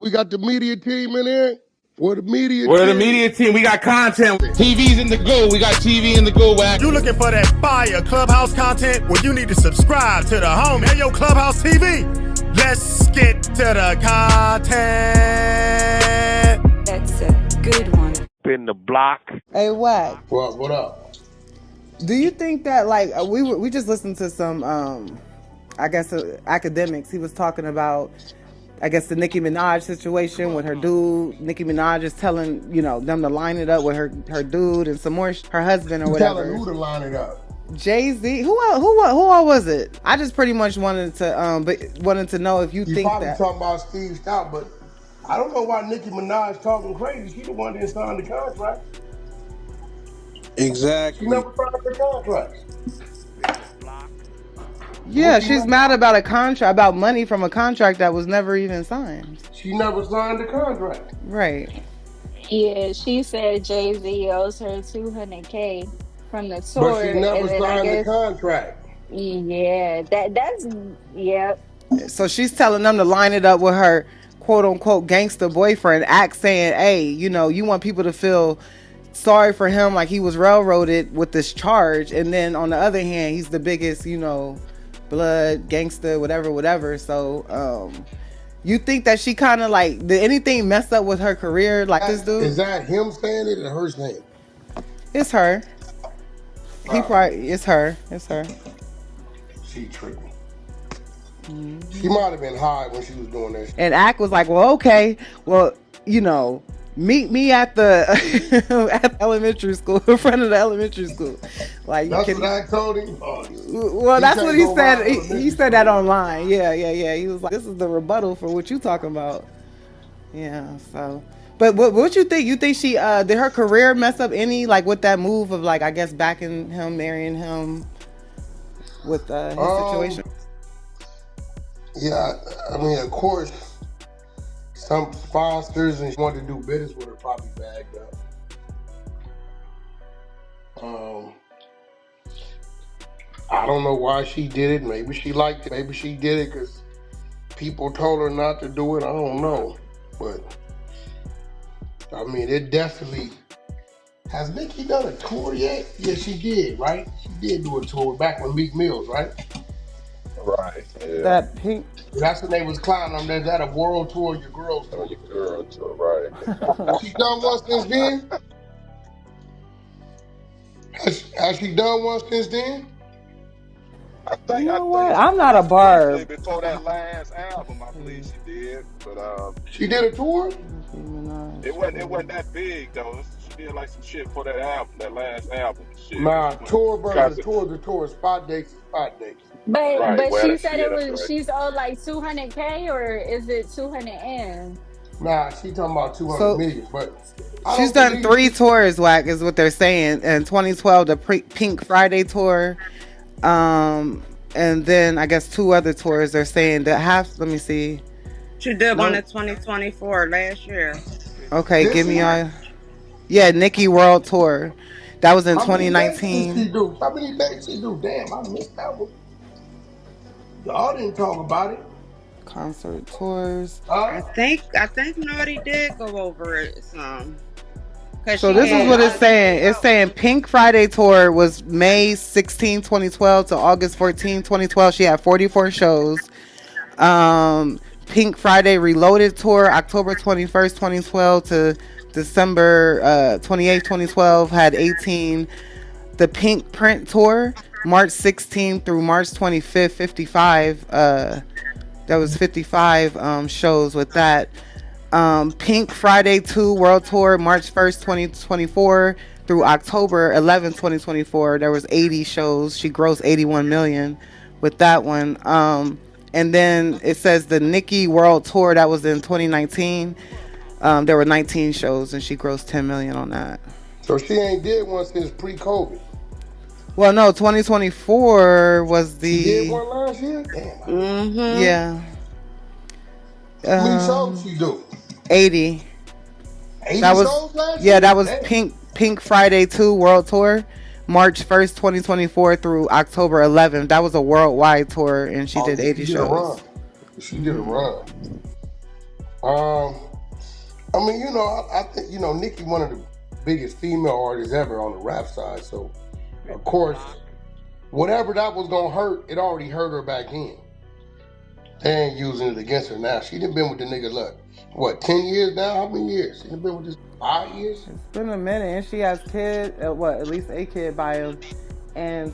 We got the media team in here. We're the media We're the team. media team. We got content. TV's in the go. We got TV in the go, Wack. You looking for that fire Clubhouse content? Well, you need to subscribe to the home. Hey, yo, Clubhouse TV. Let's get to the content. That's a good one. Spin the block. Hey, Wack. What up? Do you think that, like, we just listened to some, I guess, Akademiks. He was talking about, I guess, the Nicki Minaj situation with her dude. Nicki Minaj is telling, them to line it up with her dude and some more, her husband or whatever. Telling who to line it up? Jay-Z. Who all was it? I just pretty much wanted to know if you think probably that. Talking about Steve Stout, but I don't know why Nicki Minaj talking crazy. She the one that signed the contract. Exactly. She never signed the contract. Yeah, she's mad about a contract, about money from a contract that was never even signed. She never signed the contract. Right. Yeah, she said Jay-Z owes her $200K from the tour. But she never signed the contract. Yeah, that's. So she's telling them to line it up with her quote unquote gangster boyfriend, act saying, hey, you want people to feel sorry for him, like he was railroaded with this charge, and then on the other hand, he's the biggest, blood gangster, whatever. So you think that she kind of like, did anything mess up with her career, like this dude? Is that him saying it or her saying it? It's her. It's her. She tricked me. She might have been high when she was doing that. And Ack was like, well, okay, meet me at the at elementary school, in front of the elementary school. Like, that's what I told him. Well, that's what he said. He said that online. Yeah. He was like, this is the rebuttal for what you talking about. Yeah. So, but what you think? You think she did her career mess up any, like, with that move of, like, I guess backing him, marrying him with his situation? Yeah, I mean, of course, some sponsors and she wanted to do business with her probably bagged up. I don't know why she did it. Maybe she liked it. Maybe she did it because people told her not to do it. I don't know. But, I mean, it definitely... Has Nicki done a tour yet? Yeah, she did, right? She did do a tour back with Meek Mills, right? Right. Yeah. That pink. That's when they was clowning them. There's that a world tour, your girls tour. Your girl tour, right. She done one since then? Has she done one since then? I think I'm not a barb. Before that last album, I believe she did. But she did a tour? It wasn't that big though. She did like some shit for that album, that last album. Shit. Nah, tour versus tour, spot dates. But she said she's owed like $200K, or is it 200M? Nah, she talking about 200 million, but she's done 3 tours, Wack, is what they're saying. In 2012, the Pink Friday tour, and then I guess 2 other tours. They're saying that let me see. She did one in 2024 last year. Okay, give me all. Yeah, Nicki World Tour. That was in 2019. How many dates she do? Damn, I missed that one. Y'all didn't talk about it. Concert tours. I think Naughty did go over it some. So this is what it's saying. It's saying Pink Friday tour was May 16, 2012 to August 14, 2012. She had 44 shows. Pink Friday Reloaded tour, October 21st, 2012 to December 28, 2012, had 18. The Pink Print tour, March 16 through March 25th, 55. There was 55 shows with that. Pink Friday 2 World Tour, March 1st, 2024 through October 11, 2024. There was 80 shows. She grossed 81 million with that one. And then it says the Nicki World Tour, that was in 2019. There were 19 shows and she grossed 10 million on that. So she ain't did one since pre-COVID. Well, no, 2024 was the... She did one last year? Damn. Mm-hmm. Yeah. How many shows she do? 80. 80 that was, shows last yeah, year? that was Damn. Pink Friday 2 World Tour, March 1st, 2024 through October 11th. That was a worldwide tour and she did 80 shows. She did a run. I mean, you know, I think, you know, Nicki one of the biggest female artists ever on the rap side. So, of course, whatever that was gonna hurt, it already hurt her back then. They ain't using it against her now. She done been with the nigga, look, what, 10 years now? How many years? She done been with this 5 years? It's been a minute, and she has kids. At least a kid by him. And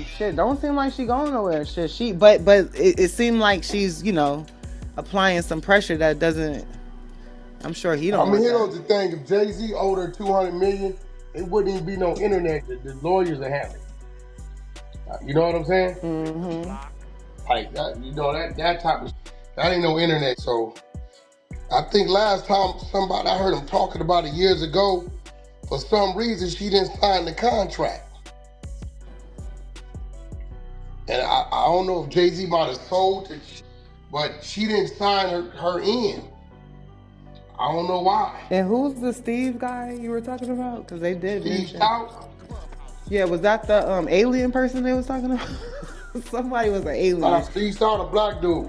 shit, don't seem like she going nowhere. Shit, but it seemed like she's, you know, applying some pressure that doesn't. I'm sure he don't. I mean, here's the thing: if Jay-Z owed her $200 million, it wouldn't even be no internet. The lawyers are having. You know what I'm saying? Mm-hmm. Like that, you know, that type of that ain't no internet. So I think last time I heard him talking about it years ago. For some reason, she didn't sign the contract. And I don't know if Jay-Z might have sold it, but she didn't sign her in. I don't know why. And who's the Steve guy you were talking about? Because they did Steve mention. Stout? Yeah, was that the alien person they was talking about? Somebody was an alien. Steve Stout, a black dude.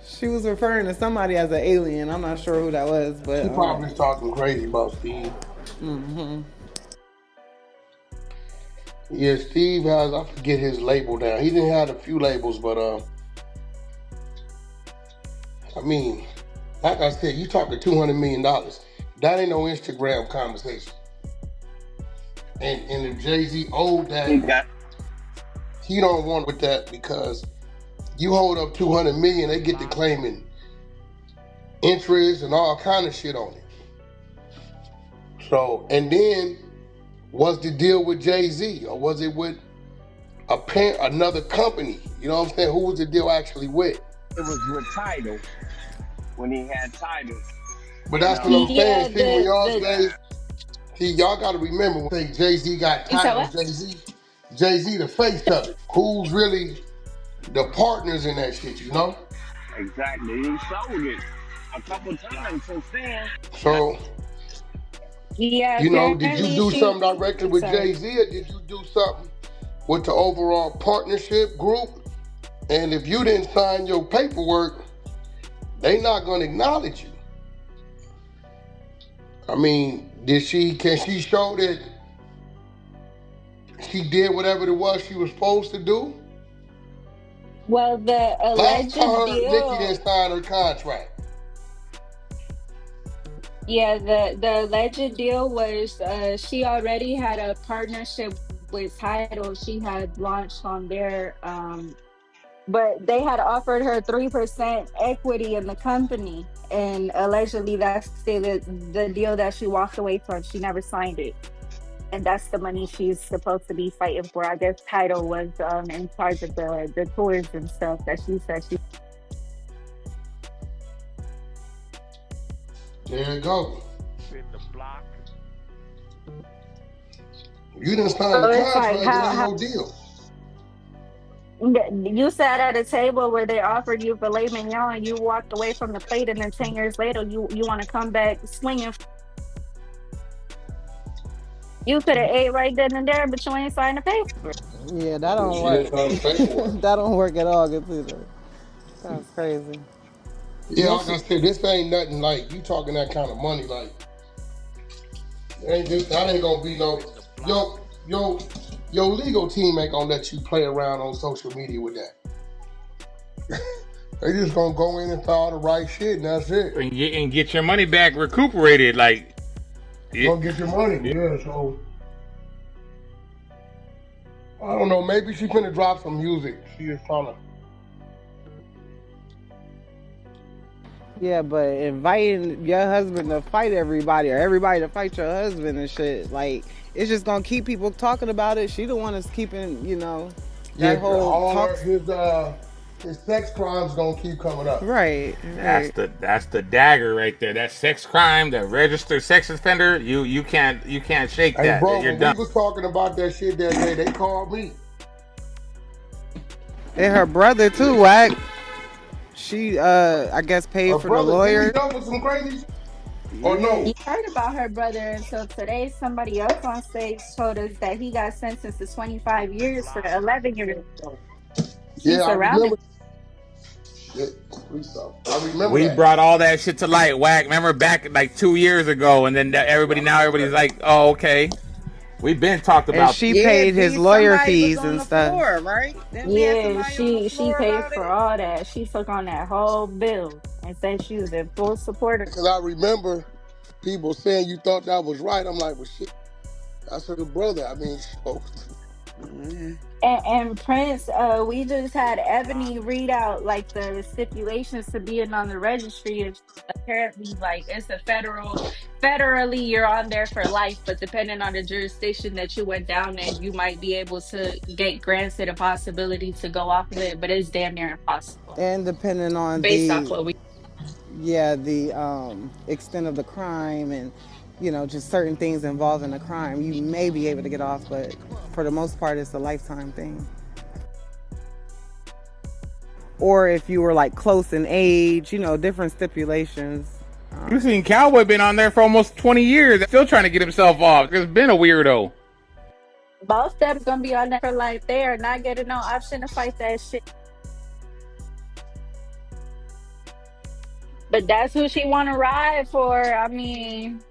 She was referring to somebody as an alien. I'm not sure who that was, but she probably talking crazy about Steve. Mm-hmm. Yeah, Steve has, I forget his label now. He didn't have a few labels, but I mean, like I said, you talking $200 million. That ain't no Instagram conversation. And if Jay-Z owed that, he don't want with that because you hold up $200 million, they get to claiming interest and all kind of shit on it. So, and then, what's the deal with Jay-Z? Or was it with another company? You know what I'm saying? Who was the deal actually with? It was with Tidal, when he had Tidal. But that's what I'm saying. See, when y'all say, y'all got to remember when they say Jay-Z got Tidal, Jay-Z the face of it. Who's really the partners in that shit, you know? Exactly. He sold it a couple times since then. So, yeah, you know, did you do something directly with Jay-Z, or did you do something with the overall partnership group? And if you didn't sign your paperwork, they not going to acknowledge you. I mean, can she show that she did whatever it was she was supposed to do? Well, the alleged deal. Nicki didn't sign her contract. Yeah, the alleged deal was she already had a partnership with Tidal. She had launched on their, but they had offered her 3% equity in the company, and allegedly that's the deal that she walked away from. She never signed it, and that's the money she's supposed to be fighting for. I guess Tidal was in charge of the tours and stuff that she said she. There you go. You didn't sign the contract, it ain't no deal. You sat at a table where they offered you filet mignon and you walked away from the plate, and then 10 years later you want to come back swinging. You could have ate right then and there, but you ain't signed the paper. Yeah, that don't work. That don't work at all, either. That's crazy. Yeah, like I said, this ain't nothing like you talking that kind of money. Like, that ain't gonna be no. Your legal team ain't gonna let you play around on social media with that. They just gonna go in and file the right shit, and that's it. And get your money back recuperated, like. Gonna get your money, yeah. So I don't know. Maybe she finna drop some music. She is trying to. Yeah, but inviting your husband to fight everybody or everybody to fight your husband and shit, like, it's just gonna keep people talking about it. She the one that's keeping, you know, that whole talk. His sex crimes gonna keep coming up. Right. That's the dagger right there. That sex crime, that registered sex offender, you can't shake that. Hey, bro, you're when done. we was talking about that shit that day, they called me. And her brother too, Wack. She I guess paid her for brother, the lawyer. Did he know with some crazy? Or no? You heard about her brother until today. Somebody else on stage told us that he got sentenced to 25 years for the 11-year. Yeah, I remember. I remember We that. brought all that shit to light, Wack. Remember back like 2 years ago, and then everybody's like, "Oh, okay." We've been talked And about. she Yeah, paid his B, lawyer somebody was fees on and the stuff. floor, right? Then we had Yeah, somebody on the she floor paid about for it. all that. She took on that whole bill and said she was in full support of. Because I remember people saying you thought that was right. I'm like, well, shit, that's her brother. I mean, so. Yeah. And Prince, we just had Ebony read out like the stipulations to being on the registry. And apparently, like it's a federally, you're on there for life, but depending on the jurisdiction that you went down in, you might be able to get granted a possibility to go off of it, but it's damn near impossible And depending on based off the what we. extent of the crime and just certain things involving the crime, you may be able to get off, but for the most part it's a lifetime thing. Or if you were like close in age, different stipulations. You seen Cowboy been on there for almost 20 years, still trying to get himself off. It's been a weirdo. Both of them gonna be on there for life. They are not getting no option to fight that shit. But that's who she want to ride for. I mean,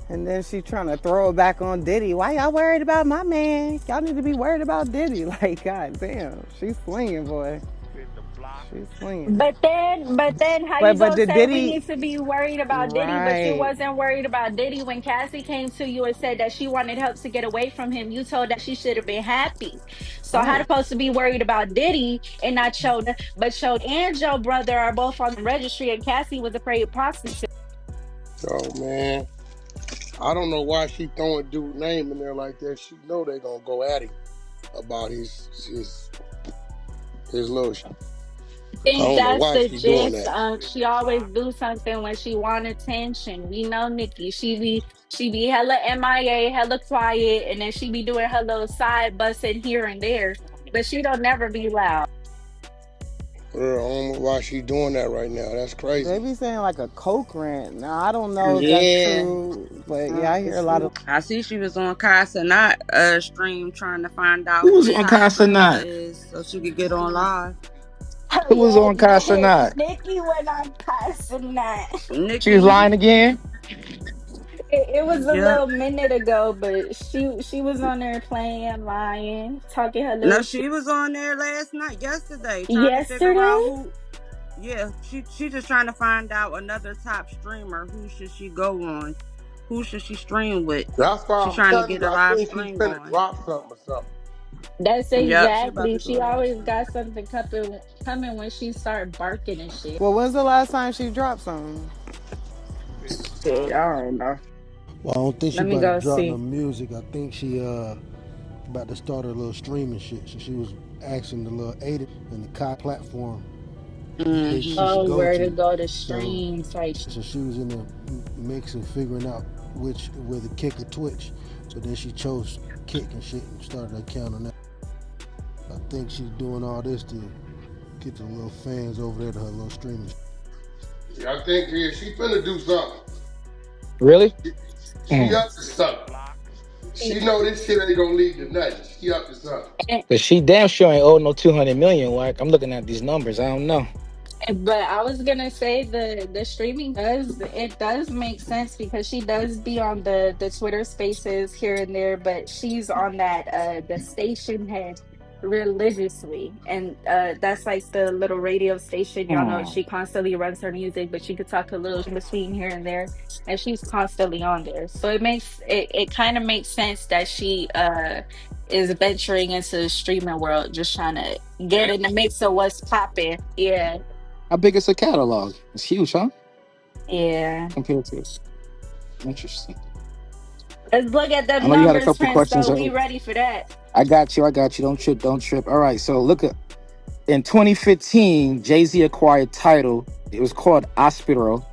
And then she trying to throw it back on Diddy. Why y'all worried about my man? Y'all need to be worried about Diddy. Like, god damn, she's swinging, boy. She's swinging. but then, how you But gonna did say we Diddy? need to be worried about Diddy, but you Right. wasn't worried about Diddy when Cassie came to you and said that she wanted help to get away from him? You told that she should have been happy. So how Right. supposed to be worried about Diddy and not showed, but showed and Joe brother are both on the registry, and Cassie was afraid of prostitute. Oh man, I don't know why she throwing dude name in there like that. She know they gonna go at him about his little. I Think don't know that's why the she doing gist. that. She always do something when she want attention. We know Nikki. She be hella MIA, hella quiet, and then she be doing her little side busting here and there. But she don't never be loud. I don't know why she doing that right now. That's They crazy. be saying like a coke rant. Now I don't know if that's Yeah. true, but yeah, I hear a lot of. I see she was on Casa Not stream trying to find out Who who was the on top Casa streamer Night? is so she could get on live. Oh Who was yeah, on Casa Night? Nikki went on passing that. She was Nikki. lying again? It was a Yep. little minute ago, but she was on there playing, lying, talking her No, little shit. she was on there yesterday, trying to figure out Yesterday, who. Yeah, she just trying to find out another top streamer. Who should she go on? Who should she stream with? That's why She's I'm trying to telling get you. a I live think she's stream finna going. drop something or something. that's Yep, she about exactly. to do She a live always stream. got something coming when she start barking and shit. Well, when's the last time she dropped something? Shit, I don't know. Well, I don't think she Let me about to go drop no see. music. I think she about to start her little streaming shit. So she was asking the little agent and the Kai platform they she Mm-hmm. should Oh, go where to to. go to So streams? Like, so she was in the mix of figuring out where the kick or Twitch. So then she chose Kick and shit and started her account on that. I think she's doing all this to get the little fans over there to her little streaming. Yeah, I think she finna do something. Really? She up to something. She know this shit ain't gonna lead to nothing. She up to something. But she damn sure ain't owed no 200 million. Like, I'm looking at these numbers. I don't know. but I was gonna say the streaming does make sense because she does be on the Twitter Spaces here and there, but she's on that the station head religiously, and that's like the little radio station. Y'all know she constantly runs her music, but she could talk a little in between here and there, and she's constantly on there. So it kind of makes sense that she is venturing into the streaming world, just trying to get in the mix of what's popping. Yeah. How big is her catalog? It's huge, huh? Yeah. Compared to interesting. Let's look at I them know you had a numbers, couple Prince, questions. though. We ready for that. I got you. Don't trip. Don't trip. All right. So look at in 2015, Jay-Z acquired Tidal. It was called Hospital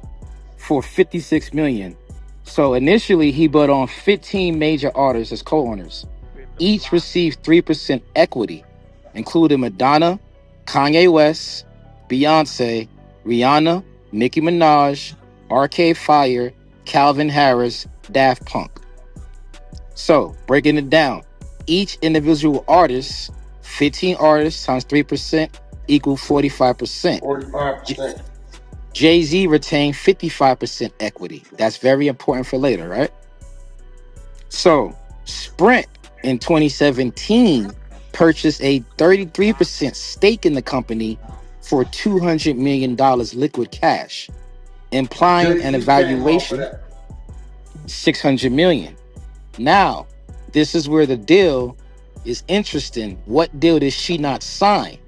for 56 million. So initially he brought on 15 major artists as co-owners. Each received 3% equity, including Madonna, Kanye West, Beyonce, Rihanna, Nicki Minaj, Arcade Fire, Calvin Harris, Daft Punk. So breaking it down, each individual artist, 15 artists times 3%, equal 45%. 45%. Jay-Z retained 55% equity. That's very important for later, right? So Sprint in 2017 purchased a 33% stake in the company for $200 million liquid cash, implying an Jay-Z came off of evaluation that. 600 million. Now, this is where the deal is interesting. What deal did she not sign?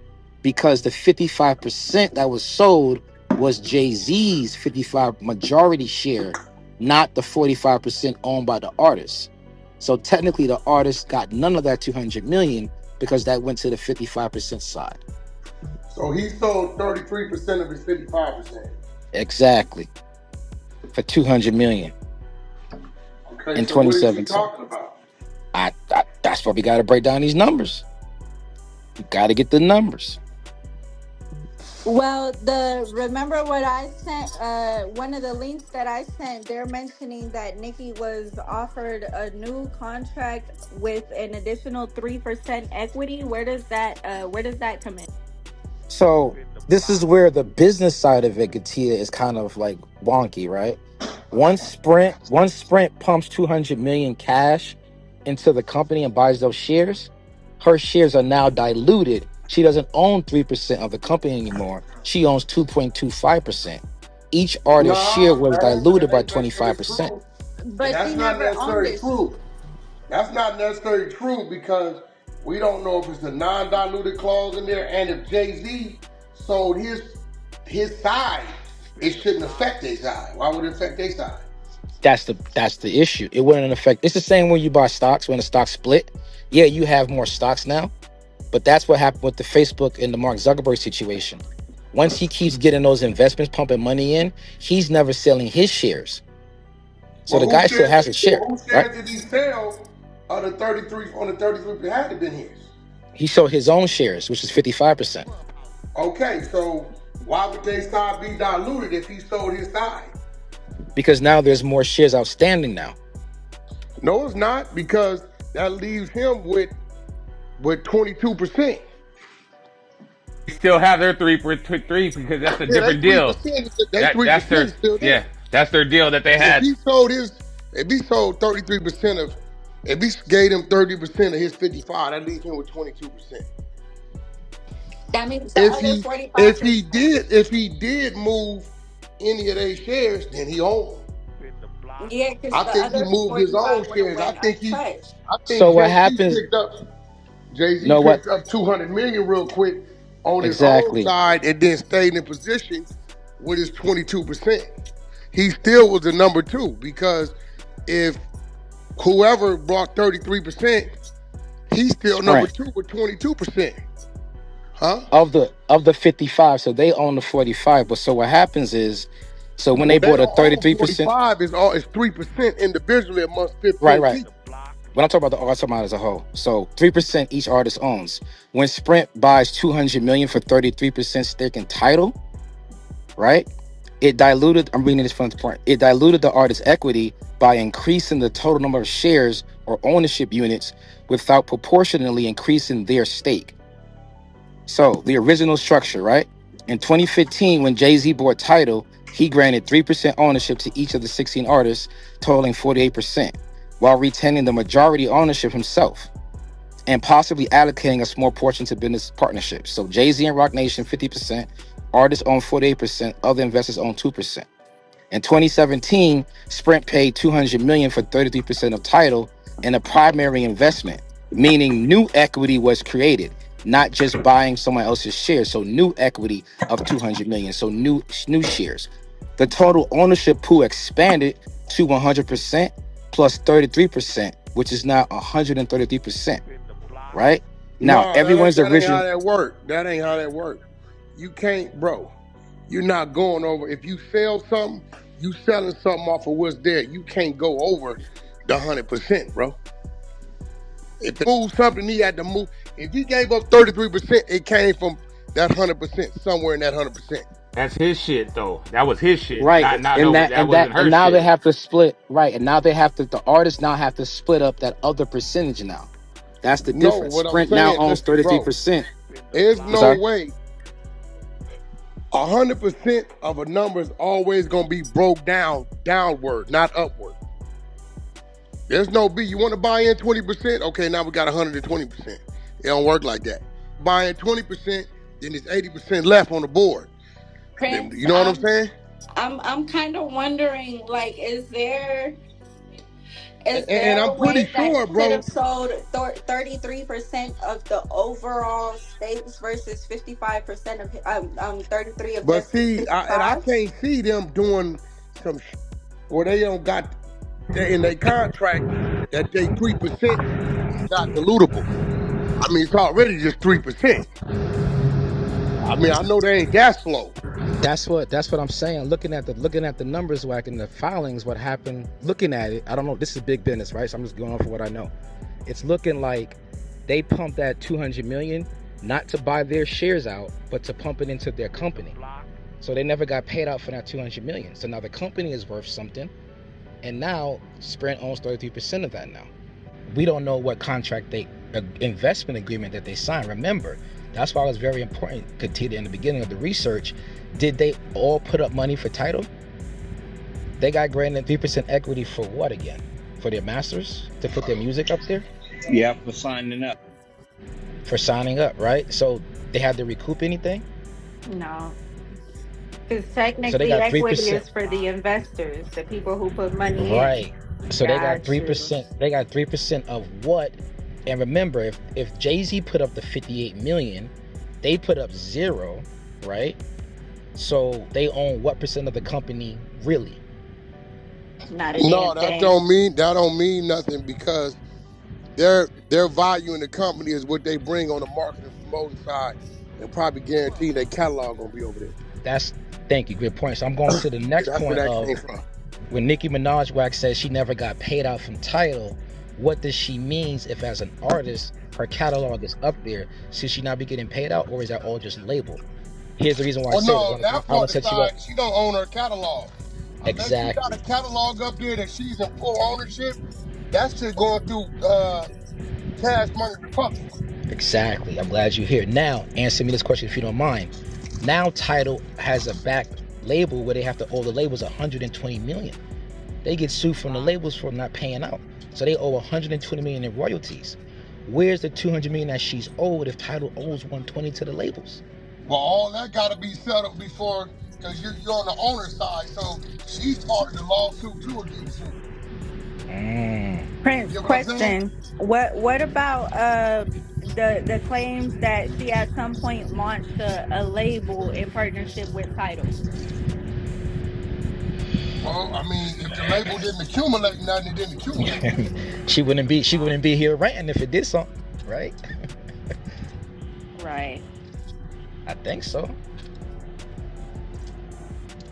Because the 55% that was sold was Jay-Z's 55 majority share, not the 45% owned by the artist. So technically the artist got none of that 200 million because that went to the 55% side. So he sold 33% of his 55%. Exactly. For 200 million Okay, in so what is she 2017. talking about? That's why we got to break down these numbers. You got to get the numbers. Well, remember what I sent, one of the links that I sent, they're mentioning that Nicki was offered a new contract with an additional 3% equity. Where does that come in? So this is where the business side of it, Katia, is kind of like wonky, right? One Sprint pumps 200 million cash into the company and buys those shares. Her shares are now diluted. She doesn't own 3% of the company anymore. She owns 2.25%. Each artist's share No, was diluted that by ain't necessarily 25%. true. And But she that's not never owned necessarily it. true. That's not necessarily true because we don't know if it's a non-diluted clause in there, and if Jay-Z sold his side, it shouldn't affect their side. Why would it affect their side? That's the issue. It wouldn't affect. It's the same when you buy stocks. When the stock split, yeah, you have more stocks now. But that's what happened with the Facebook and the Mark Zuckerberg situation. Once he keeps getting those investments pumping money in, he's never selling his shares. So Well, the guy still has a share, who right? shares did he sell of the 33 on the 33 had to been his? He sold his own shares, which is 55%. Okay, so why would their side be diluted if he sold his side? Because now there's more shares outstanding now. No, it's not, because that leaves him with 22%. Still have their three because that's a Yeah, different deal. they That's 3% their is still yeah. there. That's their deal that they If had. he sold 33% of, if he gave him 30% of his 55, that leaves him with 22%. That means the If other he 45%. if he did move any of their shares, then he owned them. Yeah, because I the think he other moved his own 45 would have shares. went untouched. I So think what happens? Jay Z Know what? picked up 200 million real quick on his own Exactly. side and then stayed in position with his 22%. He still was the number two, because if whoever brought 33%, he's still number Sprint two with 22%. Huh? of the 55. So they own the 45. But so what happens is, so when Well, they they bought a don't own 33%, 45. It's 3% individually amongst right, 15 right. people. When I'm talking about the artist, I'm talking about as a whole. So 3% each artist owns. When Sprint buys 200 million for 33% stake in Tidal, right? It diluted. I'm reading this from the point. It diluted the artist's equity by increasing the total number of shares or ownership units without proportionally increasing their stake. So the original structure, right? In 2015, when Jay-Z bought Tidal, he granted 3% ownership to each of the 16 artists, totaling 48%, while retaining the majority ownership himself and possibly allocating a small portion to business partnerships. So Jay-Z and Roc Nation, 50%, artists own 48%, other investors own 2%. In 2017, Sprint paid 200 million for 33% of Tidal in a primary investment, meaning new equity was created, not just buying someone else's shares. So new equity of 200 million, so new shares. The total ownership pool expanded to 100% plus 33%, which is now 133%, right? Now, No, everyone's that ain't how original. that work. That ain't how that work. You can't, bro. You're not going over. If you sell something, you selling something off of what's there. You can't go over the 100%, bro. If he moved something, he had to move. If he gave up 33%, it came from that 100%, somewhere in that 100%. That's his shit though. That was his shit. Right. Not And no. that That and that wasn't and her now they shit. have to split, right. And now they have to the artists now have to split up that other percentage now. That's the No, difference. what I'm Sprint now saying, owns listen, bro, 33%. there's I'm no sorry. way. 100% of a number is always gonna be broke downward, not upward. There's no B. You want to buy in 20%? Okay, now we got 120%. It don't work like that. Buying 20%, then there's 80% left on the board. Prince, You know what I'm saying? I'm kind of wondering, like, is there And a I'm pretty way that sure, you could bro. have sold 33% of the overall stakes versus 55% of 33 of But just his see, I 55? can't see them doing some where they don't got in their contract that they 3% is not dilutable. I mean, it's already just 3%. I mean, I know they ain't gas flow. That's what I'm saying. Looking at the numbers, Wack, and the filings, what happened? Looking at it, I don't know. This is big business, right? So I'm just going off of what I know. It's looking like they pumped that 200 million not to buy their shares out, but to pump it into their company. So they never got paid out for that 200 million. So now the company is worth something, and now Sprint owns 33% of that now. We don't know what contract investment agreement that they signed. Remember, that's why it was very important, Katita, in the beginning of the research. Did they all put up money for Tidal? They got granted 3% equity for what again? For their masters to put their music up there? Yeah, for signing up. For signing up, right? So they had to recoup anything? No. Because So they technically, got equity 3%. is for the investors, the people who put money in. Right. So they got Got you. 3%. They got 3% of what? And remember, if Jay-Z put up the 58 million, they put up 0, right? So they own what percent of the company really? Not a No, damn that thing. don't mean nothing because their value in the company is what they bring on the marketing promoting side, and probably guarantee their catalog gonna be over there. Thank you, good point. So I'm going to the next That's where point that of came from. when Nicki Minaj Wax says she never got paid out from Tidal. What does she means if as an artist her catalog is up there? Should she not be getting paid out, or is that all just label? Here's the reason why I Well, say no, that. that I want part to set you up. aside, she don't own her catalog. Unless she got a Exactly. catalog up there that she's in full ownership, that shit going through Cash Money Republic. Exactly. I'm glad you're here. Now, answer me this question if you don't mind. Now Tidal has a back label where they have to owe the labels 120 million. They get sued from the labels for not paying out. So they owe 120 million in royalties. Where's the 200 million that she's owed if Tidal owes 120 to the labels? Well, all that got to be settled before, because you're on the owner side, so she's part of the lawsuit too against you. Prince, You get what I'm saying? question. What about the claims that she at some point launched a label in partnership with Tidal? Well, I mean, if the label didn't accumulate nothing, it didn't accumulate. She wouldn't be here ranting if it did something, right? Right. I think so.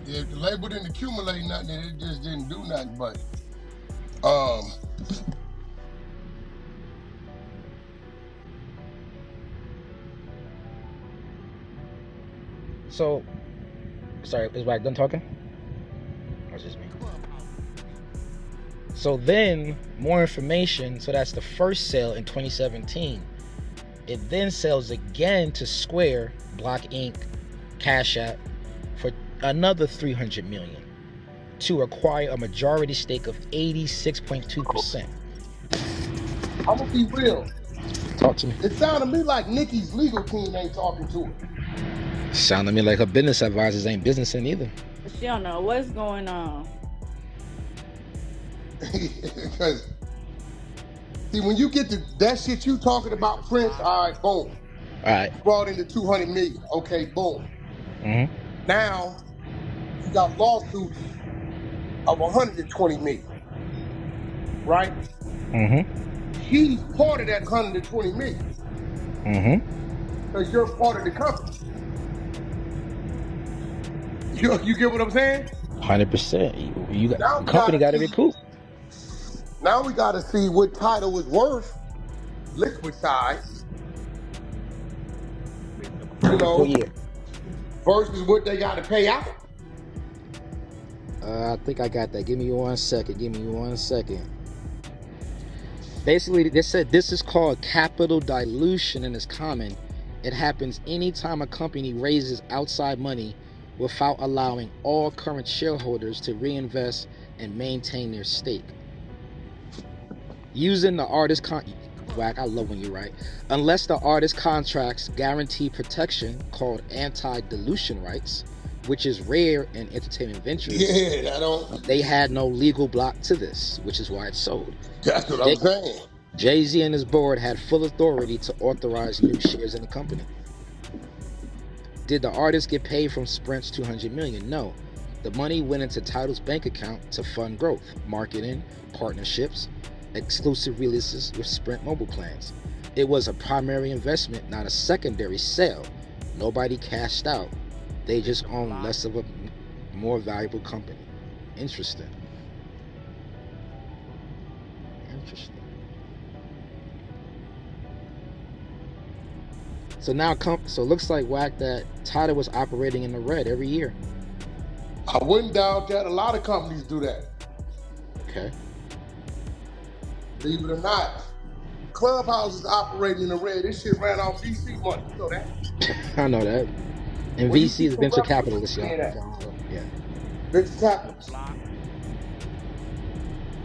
Yeah, if the label didn't accumulate nothing, then it just didn't do nothing. But So, sorry, is Wack done talking? Or is it just me? So then, more information. So that's the first sale in 2017. It then sells again to Square, Block Inc., Cash App for another 300 million to acquire a majority stake of 86.2%. I'm gonna be real. Talk to me. It sounded to me like Nicki's legal team ain't talking to her. Sound to me like her business advisors ain't businessing either. She don't know what's going on. Because, see, when you get to that shit you talking about, Prince, all right, boom. All right. Brought in the 200 million. Okay, boom. Mm-hmm. Now, you got lawsuits of 120 million, right? Mm-hmm. She's part of that 120 million. Mm-hmm. Because you're part of the company. You get what I'm saying? 100%. You got Now the we company got to see. recoup. Now we gotta see what Tidal is worth, liquid side, you know, Well, yeah. versus what they gotta pay out. I think I got that. Give me 1 second. Basically, they said this is called capital dilution and it's common. It happens anytime a company raises outside money without allowing all current shareholders to reinvest and maintain their stake. Using the artist Wack, I love when you write. Unless the artist contracts guarantee protection called anti-dilution rights, which is rare in entertainment ventures. Yeah, they had no legal block to this, which is why it sold. That's what I'm saying. Jay-Z and his board had full authority to authorize new shares in the company. Did the artist get paid from Sprint's $200 million? No. The money went into Tidal's bank account to fund growth, marketing, partnerships, exclusive releases with Sprint mobile plans. It was a primary investment, not a secondary sale. Nobody cashed out. They just own less of a more valuable company. Interesting. So now, so it looks like Wack that Tidal was operating in the red every year. I wouldn't doubt that. A lot of companies do that. Okay. Believe it or not, Clubhouse is operating in the red. This shit ran off VC money. You know that? I know that. And Where VC is venture capitalists, y'all. Yeah. Venture capitalists.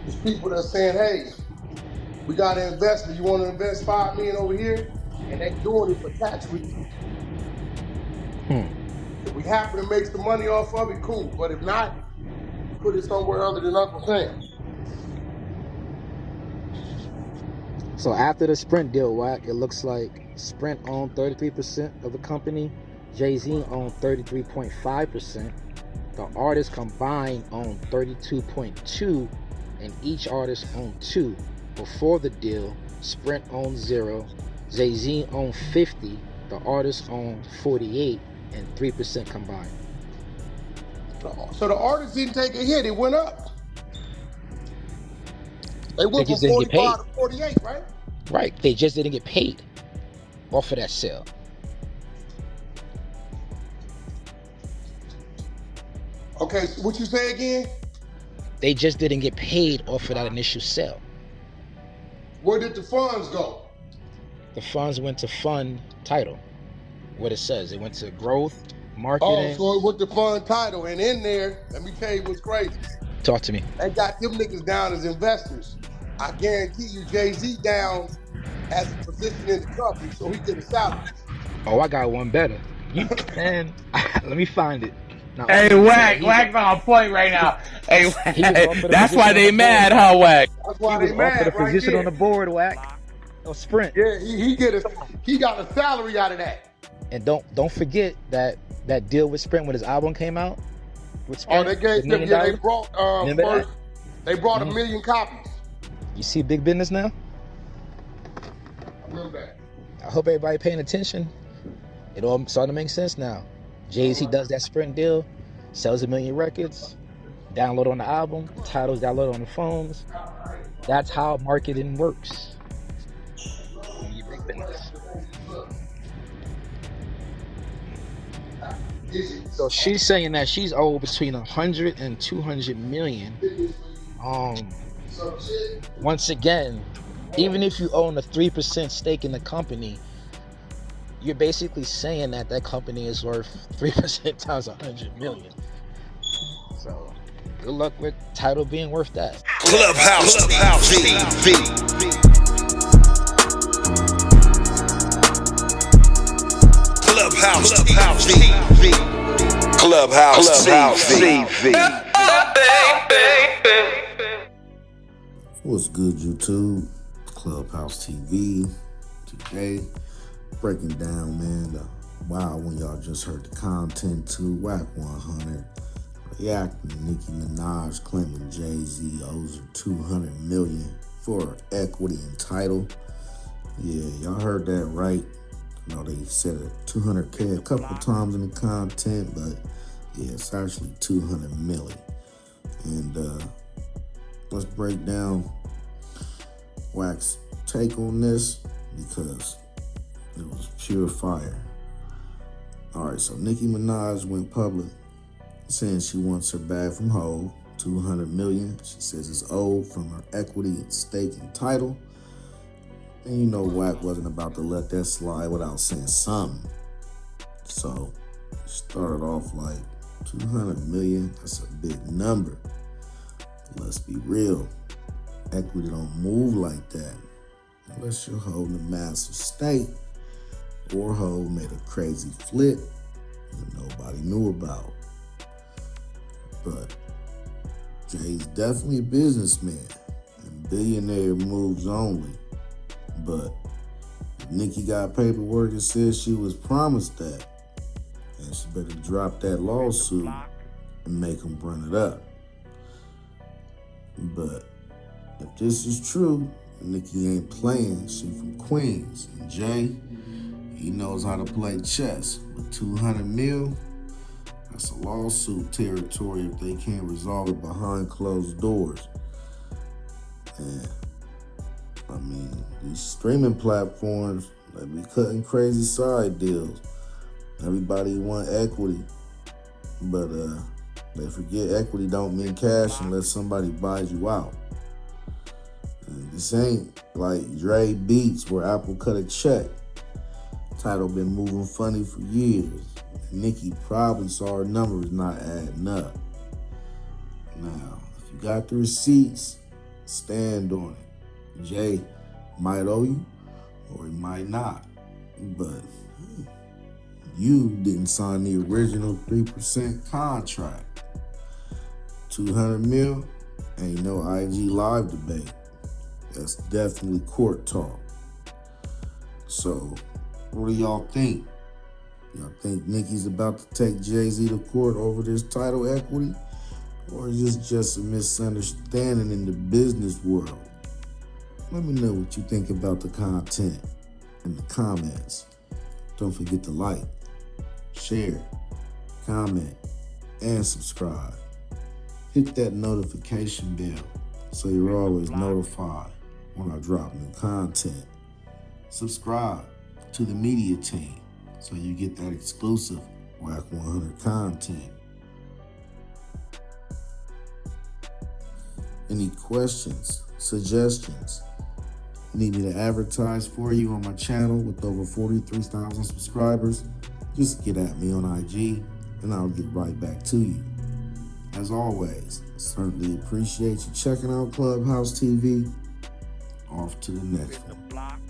There's people that are saying, hey, we got an investment. You want to invest $5 million over here? And they doing it for tax reasons. If we happen to make some money off of it, cool. But if not, put it somewhere other than Uncle Sam. So after the Sprint deal, Wack, it looks like Sprint owned 33% of the company. Jay-Z owned 33.5%. The artists combined owned 32.2%, and each artist owned 2%. Before the deal, Sprint owned 0%, Jay-Z owned 50%, the artists owned 48%, and 3% combined. So the artists didn't take a hit, it went up. They went from 45 to 48, right? Right, they just didn't get paid off of that sale. Okay, so what you say again? They just didn't get paid off of that initial sale. Where did the funds go? The funds went to fund Tidal. What it says, it went to growth, marketing. Oh, so it went to fund Tidal, and in there, let me tell you what's crazy. Talk to me. They got them niggas down as investors. I guarantee you, Jay-Z down as a position in the company, so he get a salary. Oh, I got one better. Man, let me find it. Now, hey, Wack's on point right now. Hey, that's why they mad, huh, Wack? That's why they mad, offered a position on the board, Wack. Or Sprint. Yeah, he got a salary out of that. And don't forget that deal with Sprint when his album came out. With Sprint, they gave them. Yeah, they brought first. They brought 1 million copies. You see big business now? I love that. I hope everybody paying attention. It all starting to make sense now. Jay-Z does that Sprint deal, sells 1 million records, download on the album, titles download on the phones. That's how marketing works. You big business. So she's saying that she's owed between 100 and 200 million. Once again, even if you own a 3% stake in the company, you're basically saying that company is worth 3% times 100 million. So good luck with Tidal being worth that. Clubhouse TV. Clubhouse TV. What's good, YouTube? Clubhouse TV. Today, breaking down, man, wow, when y'all just heard the content to Wack 100, reacting to Nicki Minaj claiming Jay-Z owes her $200 million for equity and Tidal. Yeah, y'all heard that right. You know, they said it 200K a couple times in the content, but yeah, it's actually 200 million. And let's break down Wack's take on this because it was pure fire. All right, so Nicki Minaj went public saying she wants her bag from Hov, $200 million. She says it's owed from her equity and stake in Tidal. And you know Wack wasn't about to let that slide without saying something. So started off like, $200 million, that's a big number. But let's be real. Equity don't move like that unless you're holding a massive stake or hoe made a crazy flip that nobody knew about. But Jay's definitely a businessman and billionaire moves only. But if Nicki got paperwork that says she was promised that, then she better drop that lawsuit and make him bring it up. But if this is true, Nicki ain't playing. She from Queens. And Jay, he knows how to play chess. With 200 mil, that's a lawsuit territory if they can't resolve it behind closed doors. And I mean, these streaming platforms, they be cutting crazy side deals. Everybody want equity, but they forget equity don't mean cash unless somebody buys you out. And this ain't like Dre BEATZ where Apple cut a check. Tidal been moving funny for years. And Nicki probably saw her numbers not adding up. Now, if you got the receipts, stand on it. Jay might owe you, or he might not. But you didn't sign the original 3% contract. 200 mil ain't no IG live debate. That's definitely court talk. So, what do y'all think? Y'all think Nicki's about to take Jay-Z to court over this title equity? Or is this just a misunderstanding in the business world? Let me know what you think about the content in the comments. Don't forget to like, share, comment, and subscribe. Hit that notification bell so you're always notified when I drop new content. Subscribe to the media team so you get that exclusive Wack 100 content. Any questions, suggestions? Need me to advertise for you on my channel with over 43,000 subscribers? Just get at me on IG and I'll get right back to you. As always, certainly appreciate you checking out Clubhouse TV. Off to the next one.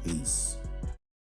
Peace.